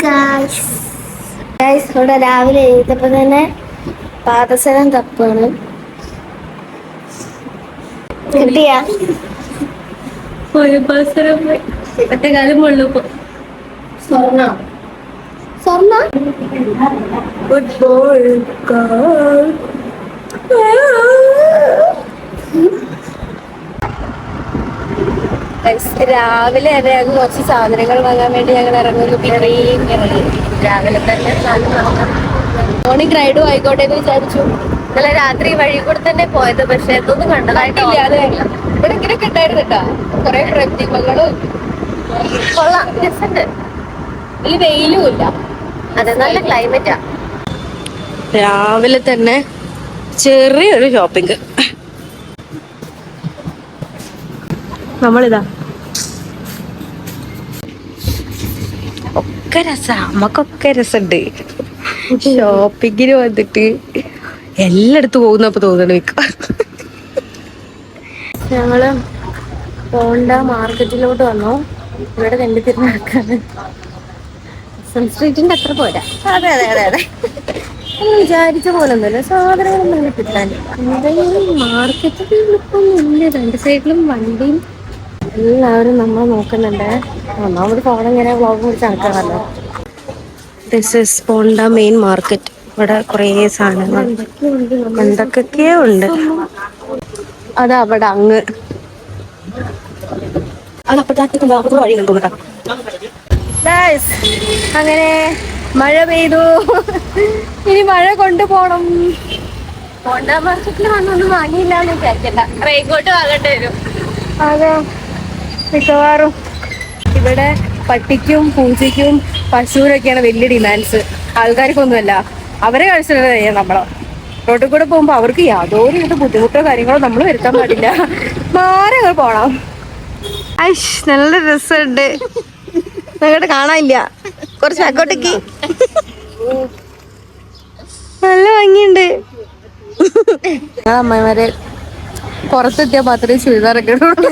Guys ഇവിടെ രാവിലെ എഴുതപ്പോ തന്നെ പാദസരം തപ്പാണ്. കിട്ടിയ ഒറ്റക്കാലം കൊള്ളുപ്പോ സ്വർണ്ണ സ്വർണ്ണ ഫുട്ബോൾ രാവിലെ തന്നെ ഞങ്ങൾ കുറച്ച് സാധനങ്ങൾ വാങ്ങാൻ വേണ്ടി ഞങ്ങൾ ഇറങ്ങുന്നു. പിന്നെയും രാവിലെ തന്നെ മോർണിംഗ് റൈഡും ആയിക്കോട്ടെ എന്ന് വിചാരിച്ചു. ഇന്നലെ രാത്രി വഴി കൂടെ തന്നെ പോയത്, പക്ഷെ എന്തൊന്നും കണ്ടതായിട്ടില്ല. ഇവിടെ ഇങ്ങനെയൊക്കെ ഉണ്ടായിരുന്നു കേട്ടോ, കുറെ പ്രതിമകളും കൊള്ളാം, രസമുണ്ട്. ഈ വെയിലും ഇല്ല, അതെ നല്ല ക്ലൈമറ്റാ. രാവിലെ തന്നെ ചെറിയൊരു ഷോപ്പിംഗ്. നമ്മളിതാ ഒക്കെ രസാ, നമ്മക്കൊക്കെ രസമുണ്ട്. ഷോപ്പിങ്ങിന് വന്നിട്ട് എല്ലായിടത്തും പോകുന്നപ്പോ തോന്നണ ഞങ്ങള് പോണ്ട മാർക്കറ്റിലോട്ട് വന്നു. ഇവിടെ രണ്ട് തിരുനാക്കാണ്. സ്ട്രീറ്റിന്റെ അത്ര പോരാ. അതെ അതെ അതെ അതെ, വിചാരിച്ച പോലെ ഒന്നുമില്ല, സാധനങ്ങളൊന്നും കിട്ടാനില്ല. എന്തായാലും മാർക്കറ്റിൽ ഇപ്പം ഇല്ല, രണ്ട് സൈഡിലും വണ്ടിയും എല്ലാവരും നമ്മളെ നോക്കുന്നുണ്ട്. ഒന്നാമത് ഫോൺ ഇങ്ങനെ വ്ളോഗ് കുറിച്ച് നടക്കാറല്ലോ. ദിസ് ഇസ് പോണ്ട മെയിൻ മാർക്കറ്റ്. ഇവിടെ കുറേ സാധനങ്ങൾ എന്തൊക്കെയോ ഉണ്ട്. അതാ അവിടെ അങ്ങ് വഴി കണ്ടു. അങ്ങനെ മഴ പെയ്തു, ഇനി മഴ കൊണ്ടുപോണം. പോണ്ട മാർക്കറ്റിൽ വന്നൊന്നും വാങ്ങിയില്ല എന്ന് വിചാരിക്കണ്ട, റെയിൻകോട്ട് വാങ്ങേണ്ടി വരും. അതെ, മിക്കവാറും ഇവിടെ പട്ടിക്കും പൂച്ചയ്ക്കും പശുവിനൊക്കെയാണ് വലിയ ഡിമാൻഡ്സ്. ആൾക്കാർക്കൊന്നുമല്ല, അവരെ കഴിച്ചിട്ട് ചെയ്യാം. നമ്മളെ റോഡിൽ കൂടെ പോകുമ്പോ അവർക്ക് യാതൊരു വിധ ബുദ്ധിമുട്ടോ കാര്യങ്ങളോ നമ്മൾ വരുത്താൻ പാടില്ല. മാറി പോണം. ഐഷ്, നല്ല രസമുണ്ട്. അങ്ങോട്ട് കാണാനില്ല, കുറച്ച് അങ്ങോട്ടേക്ക്. നല്ല ഭംഗിയുണ്ട്. ആ അമ്മമാരെ പുറത്തെത്തിയാ മാത്രമേ ചുരിദാറൊക്കെ ഇടുള്ളൂ.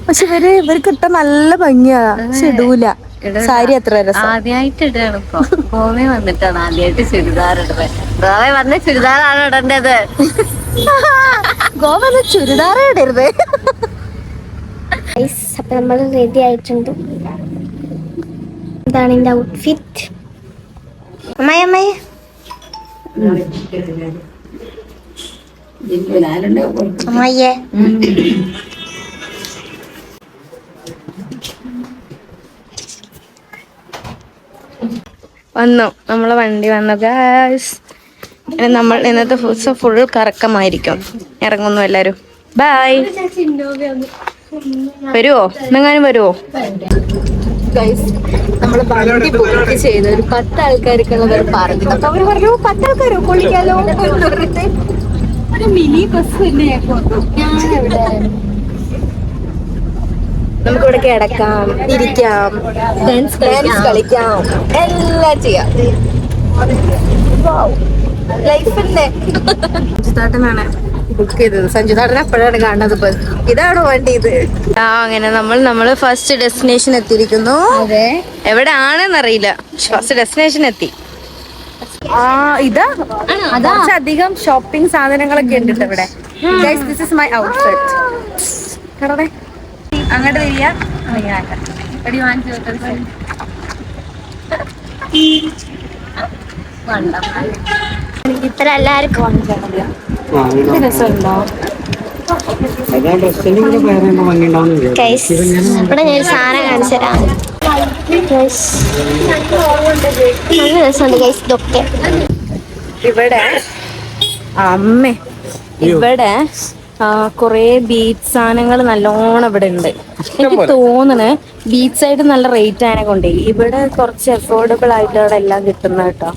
പക്ഷെ ഇവർക്ക് ഇട്ട നല്ല ഭംഗിയാ, പക്ഷെ ഇടൂല. സാരി അത്ര രസം. ആദ്യമായിട്ട് ഇടാണ് ഇപ്പൊ. ഗോവ വന്നിട്ടാണ് ആദ്യമായിട്ട് ചുരിദാർ ഇടുന്നത്. ഗോവ വന്ന ചുരിദാറാണ് ഇടേണ്ടത്. ഗോവ വന്ന ചുരിദാറേ ഇടരുത്. അപ്പൊ നമ്മൾ റെഡി ആയിട്ടുണ്ട്. ഇതാണ് എന്റെ ഔട്ട്ഫിറ്റ്. അമ്മായി അമ്മായി അമ്മയ്യേ, വന്നു നമ്മളെ വണ്ടി വന്നു ഗായ്സ്. നമ്മൾ ഇന്നത്തെ ദിവസം ഫുൾ കറക്കമായിരിക്കും. ഇറങ്ങുന്നു എല്ലാരും. ബൈ. വരുവോ? എന്നെങ്ങാനും വരുവോ? ഗൈസ്, നമ്മള് വണ്ടി ബുക്ക് ചെയ്ത് ഒരു 10 ആൾക്കാർക്കുള്ളവർ പറഞ്ഞു. അപ്പൊ അവര് പറഞ്ഞു 10 ആൾക്കാരോ പൊളിക്കാലോ. ഒരു മിനി ബസ് തന്നെ ഞാനെവിടെ. നമുക്കിവിടെ കിടക്കാം, ഇരിക്കാം, ഡാൻസ് കളിക്കാം, എല്ലാം ചെയ്യാം. ലൈഫല്ലേ. സഞ്ജുതാട്ടനാണ് ബുക്ക് ചെയ്തത്. സഞ്ജുതാട്ടൻ എപ്പോഴാണ് കാണുന്നത്? ഇതാണോ വണ്ടി? ഇത് അങ്ങനെ നമ്മള് ഫസ്റ്റ് ഡെസ്റ്റിനേഷൻ എത്തിയിരിക്കുന്നു. എവിടെയാണെന്നറിയില്ല, ഫസ്റ്റ് ഡെസ്റ്റിനേഷൻ എത്തി. ഇതാ കുറച്ചധികം ഷോപ്പിംഗ് സാധനങ്ങളൊക്കെ ഉണ്ട് ഇവിടെ. This is my outfit. അങ്ങോട്ട് തിരിയാ. ഇത്ര എല്ലാവർക്കും രസമുണ്ടോ? ഇവിടെ ഞാൻ സാധനം കാണിച്ചു തരാം. നല്ല രസമുണ്ട് ഗൈസ്. ഇതൊക്കെ ഇവിടെ ഇവിടെ കൊറേ ബീച്ച് സാധനങ്ങൾ നല്ലോണം ഇവിടെ ഉണ്ട്. എനിക്ക് തോന്നുന്നു ബീച്ച് സൈഡ് നല്ല റേറ്റ് ആയതിനെ കൊണ്ടേ ഇവിടെ കുറച്ച് അഫോർഡബിൾ ആയിട്ടാണ് എല്ലാം കിട്ടുന്നത് കേട്ടോ.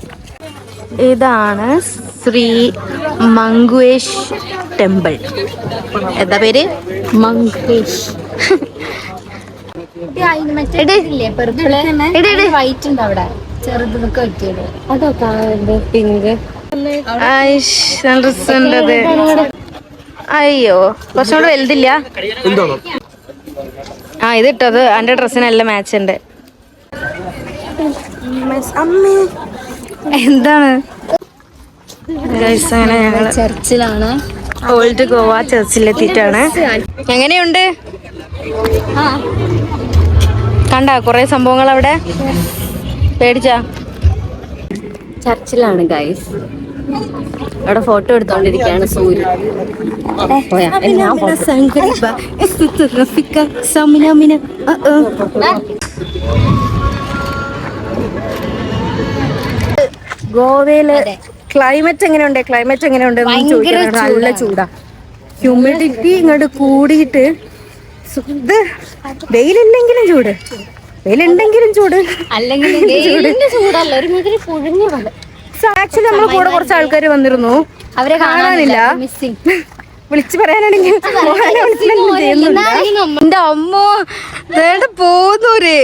ഇതാണ് ശ്രീ മങ്കുവേഷ് ടെമ്പിൾ. എന്താ പേര്? മങ്കുവേഷ്. വൈറ്റ് ഉണ്ട് അവിടെ, ചെറുതൊക്കെ പറ്റിയത്. അതൊക്കെ പിങ്ക്. നല്ല രസമുണ്ടത്. അയ്യോ, കുറച്ചും കൂടെ വലുതില്ല? ഇതിട്ടത് എന്റെ ഡ്രസ്സിന് നല്ല മാച്ച് ഉണ്ട്. അമ്മേ എന്താണ് അങ്ങനെ ഞങ്ങള് ചർച്ചിലാണ്. ഓൾഡ് ഗോവ ചർച്ചിലെത്തിയിട്ടാണ്. എങ്ങനെയുണ്ട്? കണ്ട കൊറേ സംഭവങ്ങൾ അവിടെ പേടിച്ചാ? ചർച്ചിലാണ് ഗൈസ്. അവിടെ ഫോട്ടോ എടുത്തോണ്ടിരിക്കുകയാണ് സൂര്യ. ഗോവയില് ക്ലൈമറ്റ് എങ്ങനെയുണ്ട് നല്ല ചൂടാ. ഹ്യൂമിഡിറ്റി ഇങ്ങോട്ട് കൂടിയിട്ട് ഇത് വെയിലില്ലെങ്കിലും ചൂട്, വെയിലുണ്ടെങ്കിലും ചൂട്, ആക്ച്വലി നമ്മളെ കൂടെ കുറച്ച് ആൾക്കാർ വന്നിരുന്നു, അവരെ കാണാനില്ല. വിളിച്ചു പറയാനാണെങ്കിൽ എന്റെ അമ്മോ വേണ്ട പോന്നൂര്.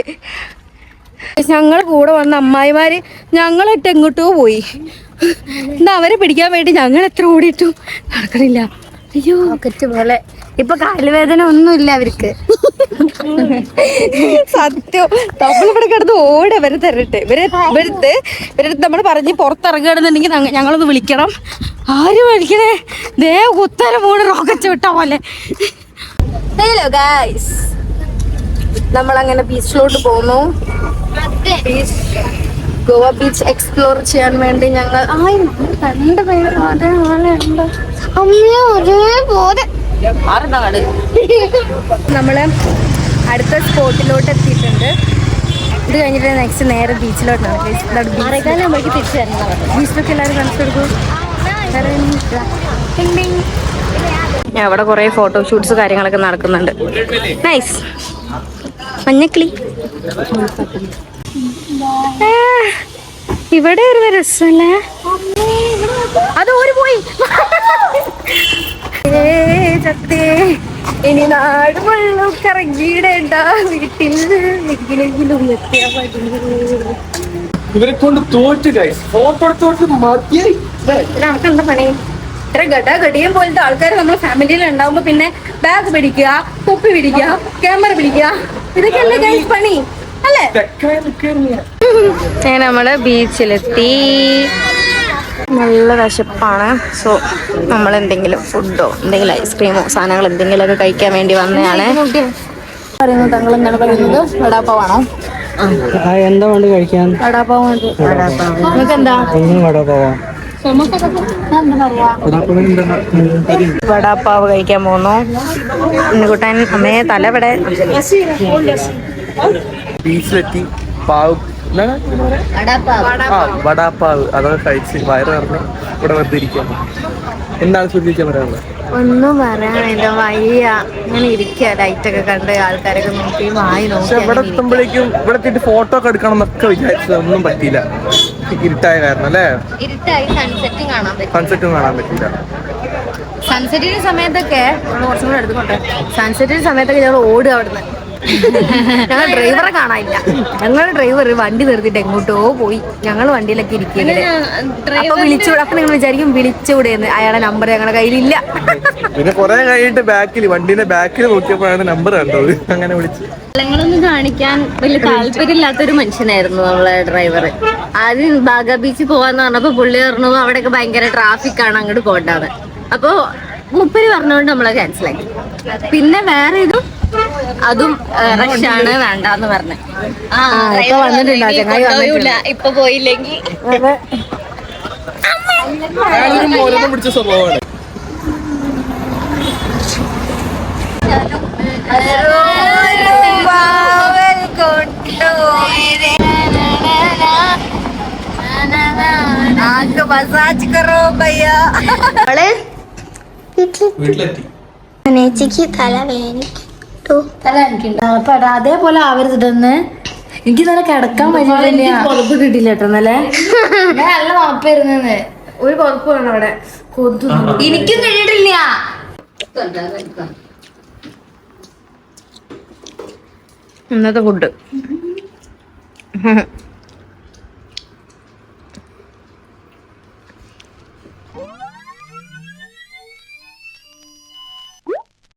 ഞങ്ങളെ കൂടെ വന്ന അമ്മായിമാര് ഞങ്ങളിട്ട് എങ്ങോട്ടോ പോയി. എന്താ അവരെ പിടിക്കാൻ വേണ്ടി ഞങ്ങൾ എത്ര ഓടിയിട്ടു നടക്കണില്ല. അയ്യോ പോലെ ഇപ്പൊ കാലുവേദന ഒന്നുമില്ല അവർക്ക്. സത്യം നമ്മളിവിടെ കിടന്ന് ഓടി അവരെ തരട്ടെ. ഇവരടുത്ത് നമ്മൾ പറഞ്ഞ് പുറത്തിറങ്ങുകയാണെന്നുണ്ടെങ്കിൽ ഞങ്ങളൊന്ന് വിളിക്കണം. ആരും വിളിക്കണേ, ദേ കുത്തര മൂന്ന് റോക്കറ്റ് വിട്ട പോലെ. ഹലോ ഗൈസ്, നമ്മളങ്ങനെ ബീച്ചിലോട്ട് പോകുന്നു. ഗോവ ബീച്ച് എക്സ്പ്ലോർ ചെയ്യാൻ വേണ്ടി ഞങ്ങൾ നമ്മള് അടുത്ത സ്പോട്ടിലോട്ട് എത്തിയിട്ടുണ്ട്. ഇത് കഴിഞ്ഞിട്ട് നെക്സ്റ്റ് നേരെ ബീച്ചിലോട്ടാണ്. ബീച്ചിലൊക്കെ എല്ലാവരും കാണിച്ചു. അവിടെ കുറെ ഫോട്ടോഷൂട്ട്സ് കാര്യങ്ങളൊക്കെ നടക്കുന്നുണ്ട്. നൈസ് മഞ്ഞക്കിളി. ഇവിടെ ഒരു രസമല്ലേ, അത് ഓര് പോയി. ഇനി നാട് വെള്ളം കറങ്ങിയിടേണ്ട, വീട്ടിൽ എങ്ങനെയെങ്കിലും എത്തിയാ മതി. ഇവരെ കൊണ്ട് തോറ്റ് ഫോട്ടോ നമുക്കെന്താ പണി? ഇത്ര ഗടിയും പോലത്തെ ആൾക്കാർ നമ്മുടെ ഫാമിലിയിൽ ഉണ്ടാവുമ്പോ പിന്നെ ബാഗ് പിടിക്കുക, തൊപ്പി പിടിക്കുക, ക്യാമറ പിടിക്കുക, ഇതൊക്കെയല്ലേ ഗൈസ് പണി അല്ലേ? അങ്ങനെ നമ്മള് ബീച്ചിലെത്തി. നല്ല വിശപ്പാണ്. സോ നമ്മൾ എന്തെങ്കിലും ഫുഡോ എന്തെങ്കിലും ഐസ്ക്രീമോ സാധനങ്ങൾ എന്തെങ്കിലുമൊക്കെ കഴിക്കാൻ വേണ്ടി വന്നതാണ്. പറയുന്നത് താങ്കൾ എന്താണ് പറയുന്നത്? വടാപ്പാവാണോ? എന്താ വേണ്ടി കഴിക്കാൻ? വടാപ്പാവ്. നിങ്ങൾക്ക് എന്താ? വടാപ്പാവ് കഴിക്കാൻ പോന്നു. ഉണ്ണിക്കുട്ടൻ അമ്മയെ തലവിടെ ബീച്ചിലെത്തി. പാവ് വടാപ്പാവ് അതൊക്കെ കഴിച്ച് വയറ് പറഞ്ഞ് ഇവിടെ വെറുതെ ഇരിക്കാൻ. എന്താണ് ചോദിക്കാൻ പറയാനുള്ളത്? ഒന്നും പറയാനില്ല, വയ്യ. ഇങ്ങനെ ഇരിക്കുക, ലൈറ്റൊക്കെ കണ്ട് ആൾക്കാരൊക്കെ നോക്കി വായി നോക്കി. ഇവിടെ എത്തുമ്പോഴേക്കും ഇവിടെ എത്തിയിട്ട് ഫോട്ടോ ഒക്കെ എടുക്കണം എന്നൊക്കെ വിചാരിച്ചത് ഒന്നും പറ്റിയില്ല. ഇരുട്ടായ കാരണം അല്ലേ? ഇരുട്ടായി. സൺസെറ്റും കാണാൻ പറ്റില്ല. സൺസെറ്റിന്റെ സമയത്തൊക്കെ കുറച്ചും കൂടെ എടുത്തുകൊണ്ട് സൺസെറ്റിന്റെ സമയത്തൊക്കെ ഞങ്ങൾ ഓടുക അവിടുന്ന്. ഞങ്ങൾ ഡ്രൈവറെ കാണാനില്ല. ഞങ്ങളുടെ ഡ്രൈവർ വണ്ടി നിർത്തിയിട്ട് എങ്ങോട്ടോ പോയി. ഞങ്ങൾ വണ്ടിയിലൊക്കെ ഇരിക്കുന്നത്. അപ്പൊ വിളിച്ചുകൂടെ? അപ്പൊ നിങ്ങൾ വിചാരിക്കും വിളിച്ചുകൂടെയെന്ന്. അയാളെ നമ്പർ ഞങ്ങളുടെ കയ്യിലില്ല. പിന്നെ കുറെ കഴിഞ്ഞിട്ട് വണ്ടീന്റെ ബാക്കിൽ നോക്കിയപ്പോഴാണ് നമ്പർ കണ്ടത്. അങ്ങനെ വിളിച്ചു. സ്ഥലങ്ങളൊന്നും കാണിക്കാൻ വലിയ താല്പര്യമില്ലാത്തൊരു മനുഷ്യനായിരുന്നു നമ്മളെ ഡ്രൈവർ. ആദ്യം ബാഗ ബീച്ച് പോവാന്ന് പറഞ്ഞപ്പോ പുള്ളി പറഞ്ഞു അവിടെയൊക്കെ ഭയങ്കര ട്രാഫിക് ആണ്, അങ്ങോട്ട് പോകണ്ടാണ്. അപ്പൊ മുപ്പര് പറഞ്ഞുകൊണ്ട് നമ്മളെ ക്യാൻസലാക്കി. പിന്നെ വേറെ ഇതും അതും റഷാണ് വേണ്ടാന്ന് പറഞ്ഞു. ഇപ്പൊ പോയില്ലെങ്കിൽ പിടിച്ച സ്വഭാവമാണ്. വീട്ടിലെത്തി. ചേച്ചിക്ക് തല വേദനിക്കും. അപ്പൊ അതേപോലെ ആവരുതെന്ന് എനിക്ക് നല്ല കിടക്കാൻ പറ്റില്ല. പുറപ്പ് കിട്ടില്ല കേട്ടോ. നല്ല തണുപ്പായിരുന്നെ. ഒരു പുറപ്പ് വേണം അവിടെ. കൊതു എനിക്കും കഴിഞ്ഞിട്ടില്ല. ഇന്നത്തെ ഫുഡ്